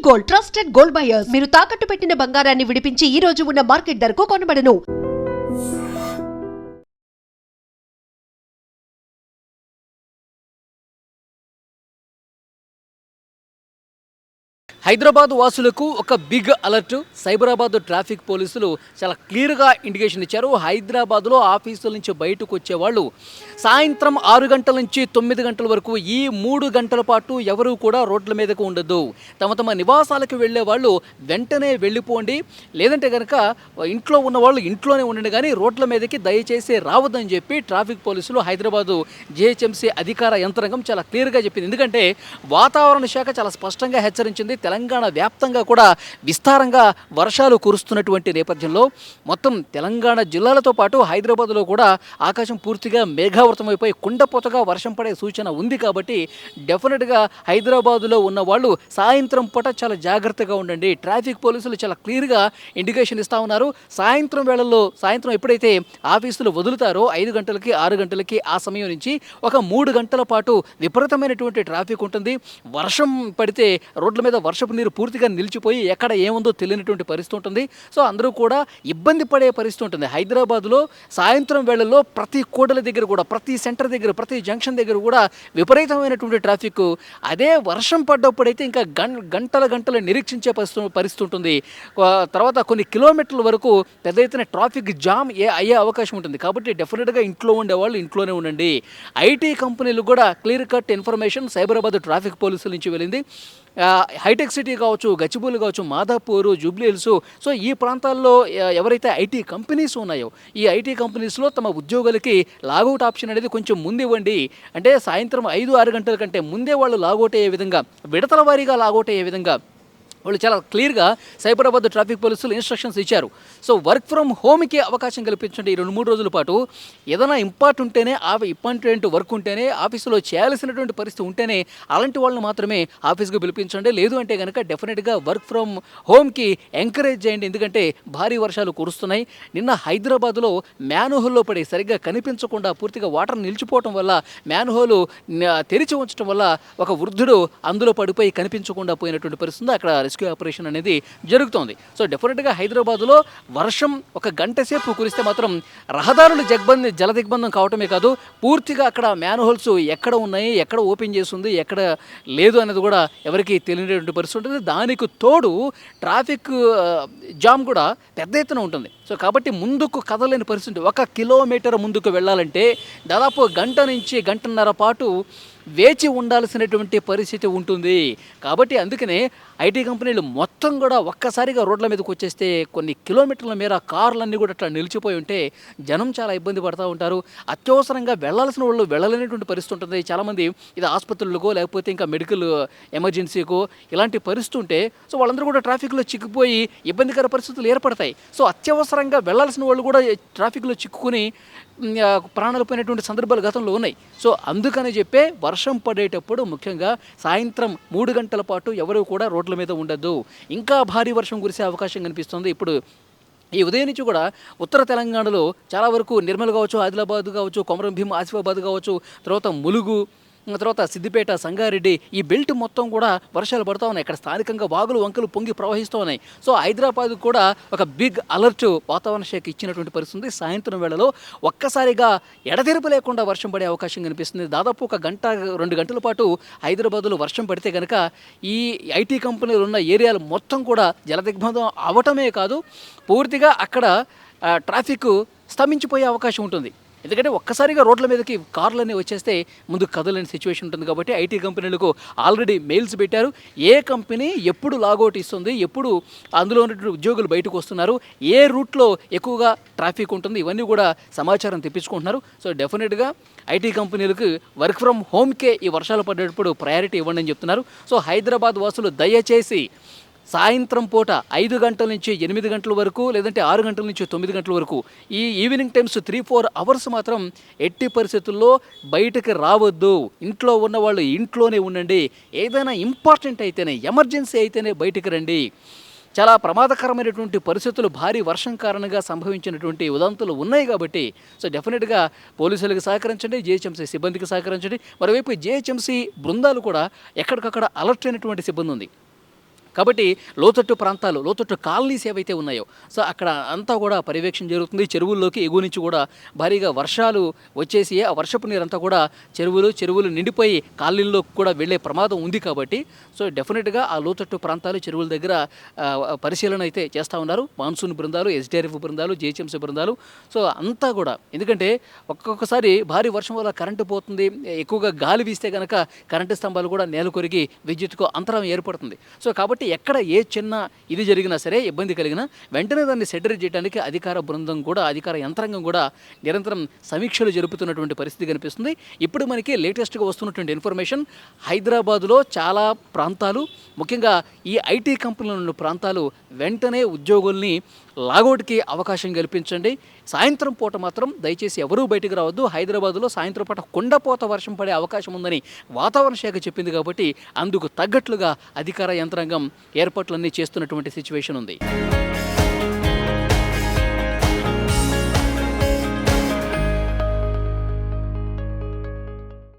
Gold, trusted gold buyers. మీరు తాకట్టు పెట్టిన బంగారాన్ని విడిపించి ఈ రోజు ఉన్న మార్కెట్ ధరకు కొనబడను. హైదరాబాద్ వాసులకు ఒక బిగ్ అలర్ట్. సైబరాబాద్ ట్రాఫిక్ పోలీసులు చాలా క్లియర్గా ఇండికేషన్ ఇచ్చారు. హైదరాబాద్లో ఆఫీసుల నుంచి బయటకు వచ్చేవాళ్ళు సాయంత్రం 6 గంటల నుంచి 9 గంటల వరకు ఈ 3 గంటల పాటు ఎవరు కూడా రోడ్ల మీదకు ఉండొద్దు. తమ నివాసాలకు వెళ్ళే వాళ్ళు వెంటనే వెళ్ళిపోండి, లేదంటే కనుక ఇంట్లో ఉన్న వాళ్ళు ఇంట్లోనే ఉండండి, కానీ రోడ్ల మీదకి దయచేసి రావద్దని చెప్పి ట్రాఫిక్ పోలీసులు హైదరాబాదు జిహెచ్ఎంసీ అధికార యంత్రాంగం చాలా క్లియర్గా చెప్పింది. ఎందుకంటే వాతావరణ శాఖ చాలా స్పష్టంగా హెచ్చరించింది. తెలంగాణ వ్యాప్తంగా కూడా విస్తారంగా వర్షాలు కురుస్తున్నటువంటి నేపథ్యంలో మొత్తం తెలంగాణ జిల్లాలతో పాటు హైదరాబాద్లో కూడా ఆకాశం పూర్తిగా మేఘావృతమైపోయి కుండపోతగా వర్షం పడే సూచన ఉంది. కాబట్టి డెఫినెట్గా హైదరాబాదులో ఉన్న వాళ్ళు సాయంత్రం పూట చాలా జాగ్రత్తగా ఉండండి. ట్రాఫిక్ పోలీసులు చాలా క్లియర్గా ఇండికేషన్ ఇస్తూ ఉన్నారు. సాయంత్రం ఎప్పుడైతే ఆఫీసులు వదులుతారో 5 గంటలకి 6 గంటలకి ఆ సమయం నుంచి ఒక 3 గంటల పాటు విపరీతమైనటువంటి ట్రాఫిక్ ఉంటుంది. వర్షం పడితే రోడ్ల మీద వర్షపు నీరు పూర్తిగా నిలిచిపోయి ఎక్కడ ఏముందో తెలియనటువంటి పరిస్థితి ఉంటుంది. సో అందరూ కూడా ఇబ్బంది పడే పరిస్థితి ఉంటుంది. హైదరాబాద్లో సాయంత్రం వేళల్లో ప్రతి కూడలి దగ్గర కూడా, ప్రతి సెంటర్ దగ్గర, ప్రతి జంక్షన్ దగ్గర కూడా విపరీతమైనటువంటి ట్రాఫిక్. అదే వర్షం పడ్డప్పుడైతే ఇంకా గంటలు నిరీక్షించే పరిస్థితి ఉంటుంది. తర్వాత కొన్ని కిలోమీటర్ల వరకు పెద్ద ఎత్తున ట్రాఫిక్ జామ్ అయ్యే అవకాశం ఉంటుంది. కాబట్టి డెఫినెట్గా ఇంట్లో ఉండేవాళ్ళు ఇంట్లోనే ఉండండి. ఐటీ కంపెనీలు కూడా clear cut information Cyberabad traffic పోలీసుల నుంచి వెళ్ళింది. హైటెక్ సిటీ కావచ్చు, గచ్చిబౌలి కావచ్చు, మాదాపూర్, జూబ్లీ హిల్స్, సో ఈ ప్రాంతాల్లో ఎవరైతే ఐటీ కంపెనీస్ ఉన్నాయో ఈ ఐటీ కంపెనీస్లో తమ ఉద్యోగులకి లాగౌట్ ఆప్షన్ అనేది కొంచెం ముందు ఇవ్వండి. అంటే సాయంత్రం 5-6 గంటల కంటే ముందే వాళ్ళు లాగౌట్ అయ్యే విధంగా, విడతల వారీగా లాగౌట్ అయ్యే విధంగా వాళ్ళు చాలా క్లియర్గా సైబరాబాద్ ట్రాఫిక్ పోలీసులు ఇన్స్ట్రక్షన్స్ ఇచ్చారు. సో వర్క్ ఫ్రమ్ హోమ్కి అవకాశం కల్పించండి. ఈ 2-3 రోజుల పాటు ఏదైనా ఇంపార్టెంట్ వర్క్ ఉంటేనే ఆఫీసులో చేయాల్సినటువంటి పరిస్థితి ఉంటేనే అలాంటి వాళ్ళని మాత్రమే ఆఫీస్కి పిలిపించండి. లేదు అంటే కనుక డెఫినెట్గా వర్క్ ఫ్రమ్ హోమ్కి ఎంకరేజ్ చేయండి. ఎందుకంటే భారీ వర్షాలు కురుస్తున్నాయి. నిన్న హైదరాబాద్లో మ్యాన్హోల్లో పడి సరిగ్గా కనిపించకుండా పూర్తిగా వాటర్ నిలిచిపోవటం వల్ల, మ్యాన్హోలు తెరిచి ఉంచడం వల్ల ఒక వృద్ధుడు అందులో పడిపోయి కనిపించకుండా పోయినటువంటి పరిస్థితి. అక్కడ రెస్క్యూ ఆపరేషన్ అనేది జరుగుతోంది. సో డెఫినెట్గా హైదరాబాద్లో వర్షం ఒక గంట సేపు కురిస్తే మాత్రం రహదారులు జలదిగ్బంధం కావటమే కాదు, పూర్తిగా అక్కడ మ్యాన్హోల్స్ ఎక్కడ ఉన్నాయి, ఎక్కడ ఓపెన్ చేస్తుంది, ఎక్కడ లేదు అనేది కూడా ఎవరికి తెలియనటువంటి పరిస్థితి ఉంటుంది. దానికి తోడు ట్రాఫిక్ జామ్ కూడా పెద్ద ఎత్తున ఉంటుంది. సో కాబట్టి ముందుకు కదలేని పరిస్థితి. 1 కిలోమీటర్ ముందుకు వెళ్ళాలంటే దాదాపు గంట నుంచి గంటన్నర పాటు వేచి ఉండాల్సినటువంటి పరిస్థితి ఉంటుంది. కాబట్టి అందుకనే ఐటీ కంపెనీలు మొత్తం కూడా ఒక్కసారిగా రోడ్ల మీదకి వచ్చేస్తే కొన్ని కిలోమీటర్ల మేర కార్లన్నీ కూడా అట్లా నిలిచిపోయి ఉంటే జనం చాలా ఇబ్బంది పడుతూ ఉంటారు. అత్యవసరంగా వెళ్ళాల్సిన వాళ్ళు వెళ్ళలేనటువంటి పరిస్థితి ఉంటుంది. చాలామంది ఇది ఆసుపత్రులకో లేకపోతే ఇంకా మెడికల్ ఎమర్జెన్సీకో ఇలాంటి పరిస్థితి ఉంటే సో వాళ్ళందరూ కూడా ట్రాఫిక్లో చిక్కుపోయి ఇబ్బందికర పరిస్థితులు ఏర్పడతాయి. సో అత్యవసరంగా వెళ్ళాల్సిన వాళ్ళు కూడా ట్రాఫిక్లో చిక్కుకుని ప్రాణాలు పోయినటువంటి సందర్భాలు గతంలో ఉన్నాయి. సో అందుకని చెప్పే వర్షం పడేటప్పుడు ముఖ్యంగా సాయంత్రం 3 గంటల పాటు ఎవరు కూడా రోడ్ల మీద ఉండద్దు. ఇంకా భారీ వర్షం కురిసే అవకాశం కనిపిస్తుంది. ఇప్పుడు ఈ ఉదయం నుంచి కూడా ఉత్తర తెలంగాణలో చాలా వరకు నిర్మల్ కావచ్చు, ఆదిలాబాద్ కావచ్చు, కొమరం భీం, ఆసిఫాబాద్ కావచ్చు, తర్వాత ములుగు, తర్వాత సిద్దిపేట, సంగారెడ్డి ఈ బెల్ట్ మొత్తం కూడా వర్షాలు పడుతూ ఉన్నాయి. ఇక్కడ స్థానికంగా వాగులు వంకలు పొంగి ప్రవహిస్తూ ఉన్నాయి. సో హైదరాబాద్ కూడా ఒక బిగ్ అలర్ట్ వాతావరణ శాఖ ఇచ్చినటువంటి పరిస్థితి. సాయంత్రం వేళలో ఒక్కసారిగా ఎడతెరిపి లేకుండా వర్షం పడే అవకాశం కనిపిస్తుంది. దాదాపు 1-2 గంటల పాటు హైదరాబాద్లో వర్షం పడితే కనుక ఈ ఐటీ కంపెనీలు ఉన్న ఏరియాలు మొత్తం కూడా జలదిగ్బంధం అవటమే కాదు, పూర్తిగా అక్కడ ట్రాఫిక్ స్తంభించిపోయే అవకాశం ఉంటుంది. ఎందుకంటే ఒక్కసారిగా రోడ్ల మీదకి కార్లన్నీ వచ్చేస్తే ముందు కదలేని సిచ్యువేషన్ ఉంటుంది. కాబట్టి ఐటీ కంపెనీలకు ఆల్రెడీ మెయిల్స్ పెట్టారు. ఏ కంపెనీ ఎప్పుడు లాగౌట్ ఇస్తుంది, ఎప్పుడు అందులో ఉన్నటువంటి ఉద్యోగులు బయటకు వస్తున్నారు, ఏ రూట్లో ఎక్కువగా ట్రాఫిక్ ఉంటుంది, ఇవన్నీ కూడా సమాచారం తెప్పించుకుంటున్నారు. సో డెఫినెట్గా ఐటీ కంపెనీలకు వర్క్ ఫ్రమ్ హోమ్కే ఈ వర్షాలు పడేటప్పుడు ప్రయారిటీ ఇవ్వండి అని చెప్తున్నారు. సో హైదరాబాద్ వాసులు దయచేసి సాయంత్రం పూట 5 గంటల నుంచి 8 గంటల వరకు, లేదంటే 6 గంటల నుంచి 9 గంటల వరకు ఈ ఈవినింగ్ టైమ్స్ 3-4 అవర్స్ మాత్రం ఎట్టి పరిస్థితుల్లో బయటకు రావద్దు. ఇంట్లో ఉన్నవాళ్ళు ఇంట్లోనే ఉండండి. ఏదైనా ఇంపార్టెంట్ అయితేనే, ఎమర్జెన్సీ అయితేనే బయటకు రండి. చాలా ప్రమాదకరమైనటువంటి పరిస్థితులు భారీ వర్షం కారణంగా సంభవించినటువంటి ఉదంతులు ఉన్నాయి. కాబట్టి సో డెఫినెట్గా పోలీసులకు సహకరించండి, జిహెచ్ఎంసీ సిబ్బందికి సహకరించండి. మరోవైపు జిహెచ్ఎంసీ బృందాలు కూడా ఎక్కడికక్కడ అలర్ట్ అయినటువంటి సిబ్బంది ఉంది. కాబట్టి లోతట్టు ప్రాంతాలు, లోతట్టు కాలనీస్ ఏవైతే ఉన్నాయో సో అక్కడ అంతా కూడా పర్యవేక్షణ జరుగుతుంది. చెరువుల్లోకి ఎగువ నుంచి కూడా భారీగా వర్షాలు వచ్చేసి ఆ వర్షపు నీరంతా కూడా చెరువులు నిండిపోయి కాలనీల్లోకి కూడా వెళ్ళే ప్రమాదం ఉంది. కాబట్టి సో డెఫినెట్గా ఆ లోతట్టు ప్రాంతాలు, చెరువుల దగ్గర పరిశీలన అయితే చేస్తూ ఉన్నారు మాన్సూన్ బృందాలు, ఎస్డిఆర్ఎఫ్ బృందాలు, జిహెచ్ఎంసీ బృందాలు. సో అంతా కూడా ఎందుకంటే ఒక్కొక్కసారి భారీ వర్షం వల్ల కరెంటు పోతుంది, ఎక్కువగా గాలి వీస్తే కనుక కరెంటు స్తంభాలు కూడా నేల కొరిగి విద్యుత్కు అంతరం ఏర్పడుతుంది. సో కాబట్టి ఎక్కడ ఏ చిన్న ఇది జరిగినా సరే, ఇబ్బంది కలిగినా వెంటనే దాన్ని సెటిల్ చేయడానికి అధికార బృందం కూడా, అధికార యంత్రాంగం కూడా నిరంతరం సమీక్షలు జరుపుతున్నటువంటి పరిస్థితి కనిపిస్తుంది. ఇప్పుడు మనకి లేటెస్ట్గా వస్తున్నటువంటి ఇన్ఫర్మేషన్, హైదరాబాదులో చాలా ప్రాంతాలు, ముఖ్యంగా ఈ ఐటీ కంపెనీలు ఉన్న ప్రాంతాలు వెంటనే ఉద్యోగుల్ని లాగౌట్కి అవకాశం కల్పించండి. సాయంత్రం పూట మాత్రం దయచేసి ఎవరూ బయటకు రావద్దు. హైదరాబాదులో సాయంత్రం పూట కుండపోత వర్షం పడే అవకాశం ఉందని వాతావరణ శాఖ చెప్పింది. కాబట్టి అందుకు తగ్గట్లుగా అధికార యంత్రాంగం ఏర్పాట్లన్నీ చేస్తున్నటువంటి సిచ్యువేషన్ ఉంది.